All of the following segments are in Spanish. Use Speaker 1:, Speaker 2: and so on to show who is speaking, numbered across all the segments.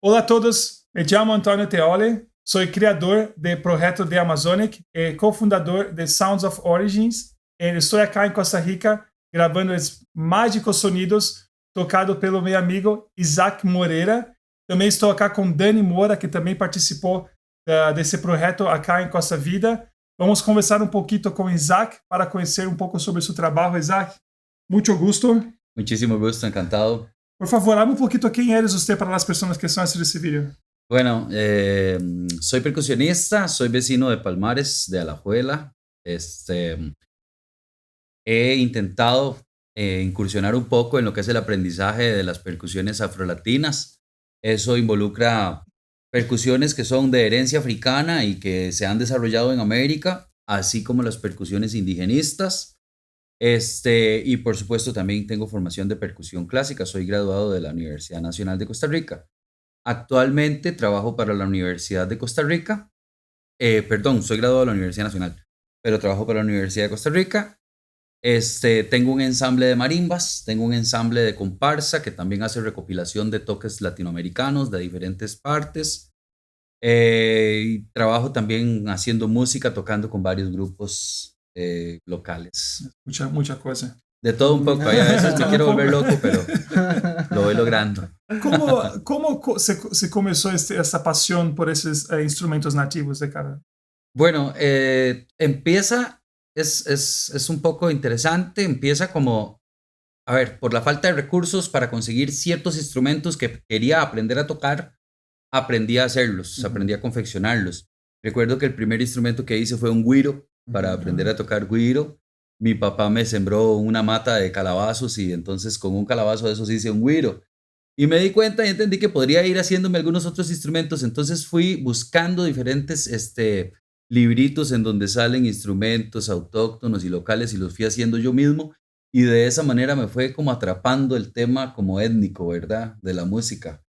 Speaker 1: Olá a todos, me chamo Antônio Teole, sou criador do projeto The Amazonic e cofundador de Sounds of Origins. Estou aqui em Costa Rica gravando os mágicos sonidos tocado pelo meu amigo Isaac Moreira. Também estou aqui com Dani Moura, que também participou desse projeto aqui em Costa Vida. Vamos conversar um pouquinho com Isaac para conhecer um pouco sobre seu trabalho. Isaac, muito gusto.
Speaker 2: Muchísimo gusto, encantado.
Speaker 1: Por favor, hable un poquito quién eres usted para las personas que están haciendo este video.
Speaker 2: Bueno, soy percusionista, soy vecino de Palmares, de Alajuela. He intentado incursionar un poco en lo que es el aprendizaje de las percusiones afrolatinas. Eso involucra percusiones que son de herencia africana y que se han desarrollado en América, así como las percusiones indigenistas. Y por supuesto también tengo formación de percusión clásica, soy graduado de la Universidad Nacional de Costa Rica. Actualmente trabajo para la Universidad de Costa Rica, soy graduado de la Universidad Nacional, pero trabajo para la Universidad de Costa Rica. Tengo un ensamble de marimbas, tengo un ensamble de comparsa que también hace recopilación de toques latinoamericanos de diferentes partes. Y trabajo también haciendo música, tocando con varios grupos locales.
Speaker 1: Mucha cosa.
Speaker 2: De todo un poco, a veces me quiero volver loco, pero lo voy logrando.
Speaker 1: ¿Cómo se comenzó esta pasión por esos instrumentos nativos de cada?
Speaker 2: Bueno, empieza, es un poco interesante, empieza como, por la falta de recursos para conseguir ciertos instrumentos que quería aprender a tocar, aprendí a hacerlos, aprendí a confeccionarlos. Recuerdo que el primer instrumento que hice fue un güiro, para aprender a tocar güiro. Mi papá me sembró una mata de calabazos y entonces con un calabazo de esos hice un güiro. Y me di cuenta y entendí que podría ir haciéndome algunos otros instrumentos. Entonces fui buscando diferentes libritos en donde salen instrumentos autóctonos y locales y los fui haciendo yo mismo. Y de esa manera me fue como atrapando el tema como étnico, ¿verdad? De la música.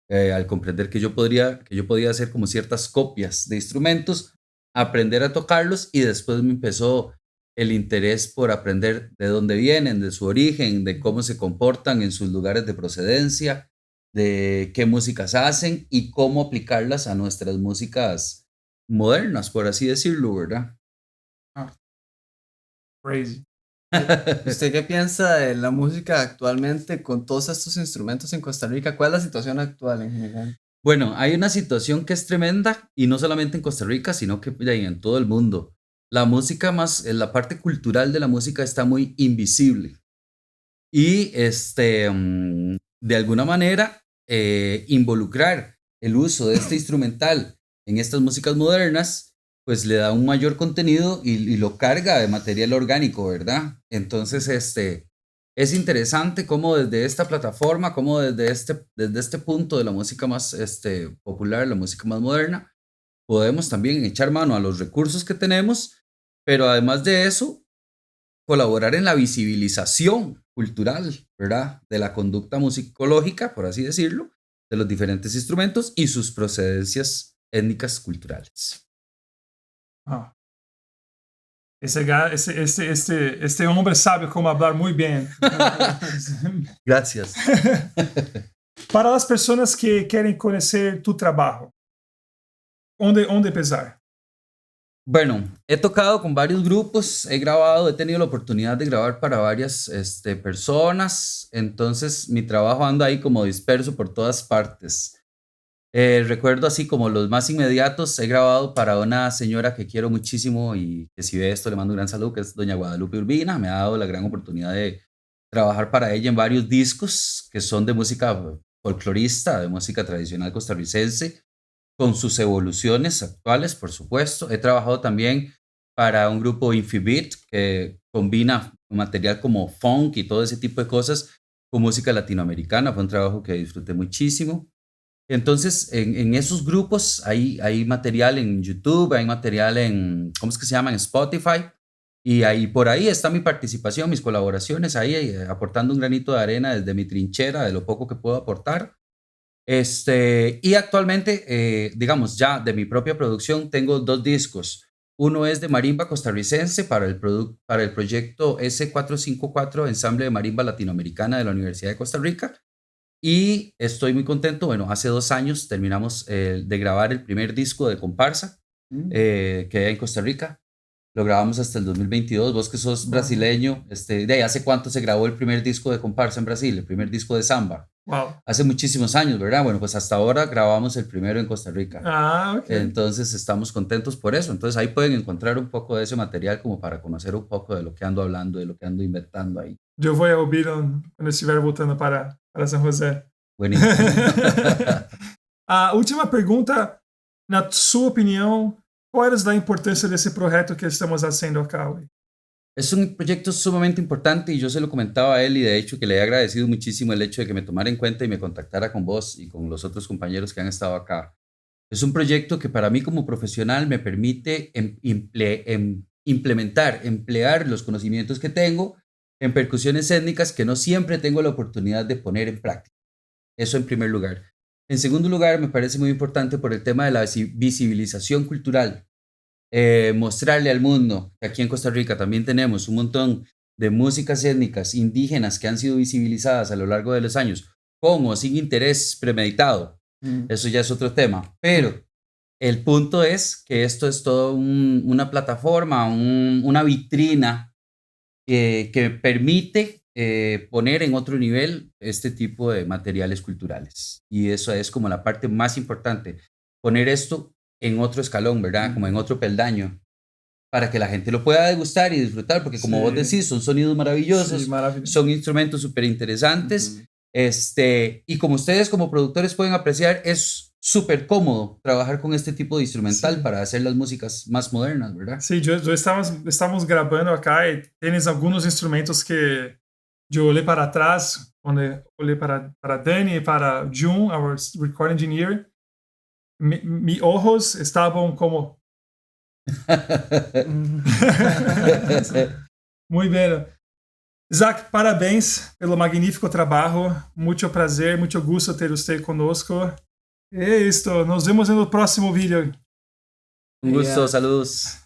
Speaker 2: Al comprender que yo podía hacer como ciertas copias de instrumentos, aprender a tocarlos, y después me empezó el interés por aprender de dónde vienen, de su origen, de cómo se comportan en sus lugares de procedencia, de qué músicas hacen y cómo aplicarlas a nuestras músicas modernas, por así decirlo, ¿verdad?
Speaker 1: Crazy.
Speaker 3: ¿Usted qué piensa de la música actualmente con todos estos instrumentos en Costa Rica? ¿Cuál es la situación actual en general?
Speaker 2: Bueno, hay una situación que es tremenda, y no solamente en Costa Rica, sino que en todo el mundo. La música la parte cultural de la música está muy invisible. Y de alguna manera, involucrar el uso de este instrumental en estas músicas modernas, pues le da un mayor contenido y lo carga de material orgánico, ¿verdad? Entonces, es interesante cómo desde esta plataforma, cómo desde este punto de la música más popular, la música más moderna, podemos también echar mano a los recursos que tenemos, pero además de eso, colaborar en la visibilización cultural, ¿verdad? De la conducta musicológica, por así decirlo, de los diferentes instrumentos y sus procedencias étnicas culturales.
Speaker 1: Oh. Este hombre sabe cómo hablar muy bien.
Speaker 2: Gracias.
Speaker 1: Para las personas que quieren conocer tu trabajo, ¿dónde empezar?
Speaker 2: Bueno, he tocado con varios grupos, he tenido la oportunidad de grabar para varias personas, entonces mi trabajo anda ahí como disperso por todas partes. Recuerdo así como los más inmediatos, he grabado para una señora que quiero muchísimo y que si ve esto le mando un gran saludo, que es doña Guadalupe Urbina. Me ha dado la gran oportunidad de trabajar para ella en varios discos que son de música folclorista, de música tradicional costarricense, con sus evoluciones actuales, por supuesto. He trabajado también para un grupo Infibeat que combina material como funk y todo ese tipo de cosas con música latinoamericana. Fue un trabajo que disfruté muchísimo. Entonces, en esos grupos hay material en YouTube, hay material en, ¿cómo es que se llama? En Spotify. Y ahí, por ahí está mi participación, mis colaboraciones, ahí aportando un granito de arena desde mi trinchera, de lo poco que puedo aportar. Y actualmente, digamos, ya de mi propia producción, tengo 2 discos. Uno es de marimba costarricense para el proyecto S454, Ensamble de Marimba Latinoamericana de la Universidad de Costa Rica. Y estoy muy contento. Bueno, hace 2 años terminamos de grabar el primer disco de comparsa que hay en Costa Rica. Lo grabamos hasta el 2022. Vos que sos brasileño, de ahí, ¿hace cuánto se grabó el primer disco de comparsa en Brasil? El primer disco de samba.
Speaker 1: Wow.
Speaker 2: Hace muchísimos años, ¿verdad? Bueno, pues hasta ahora grabamos el primero en Costa Rica.
Speaker 1: Ah, ok.
Speaker 2: Entonces estamos contentos por eso. Entonces ahí pueden encontrar un poco de ese material como para conocer un poco de lo que ando hablando, de lo que ando inventando ahí.
Speaker 1: Yo voy a oír cuando estiver voltando para San José.
Speaker 2: Buenísimo.
Speaker 1: A última pergunta, na sua opinião, qual é a importância desse projeto que estamos fazendo acá hoje?
Speaker 2: Es un proyecto sumamente importante y yo se lo comentaba a él y de hecho que le he agradecido muchísimo el hecho de que me tomara en cuenta y me contactara con vos y con los otros compañeros que han estado acá. Es un proyecto que para mí como profesional me permite emplear los conocimientos que tengo en percusiones étnicas que no siempre tengo la oportunidad de poner en práctica. Eso en primer lugar. En segundo lugar, me parece muy importante por el tema de la visibilización cultural. Mostrarle al mundo que aquí en Costa Rica también tenemos un montón de músicas étnicas indígenas que han sido visibilizadas a lo largo de los años, con o sin interés premeditado. Eso ya es otro tema. Pero el punto es que esto es todo una plataforma, una vitrina que permite poner en otro nivel este tipo de materiales culturales. Y eso es como la parte más importante, poner esto en otro escalón, ¿verdad? Como en otro peldaño, para que la gente lo pueda degustar y disfrutar, porque como vos decís, son sonidos maravillosos, son instrumentos súper interesantes, y como ustedes como productores pueden apreciar, es súper cómodo trabajar con este tipo de instrumental para hacer las músicas más modernas, ¿verdad?
Speaker 1: Sí, yo estamos grabando acá y tienes algunos instrumentos que yo olhei para atrás, cuando olhei para Dani y para Jun, our recording engineer, mis ojos estaban como... Muy bien. Isaac, parabéns pelo magnífico trabalho. Muito prazer, muito gusto ter você conosco. É isto. Nos vemos no próximo vídeo.
Speaker 2: Un gusto, saludos.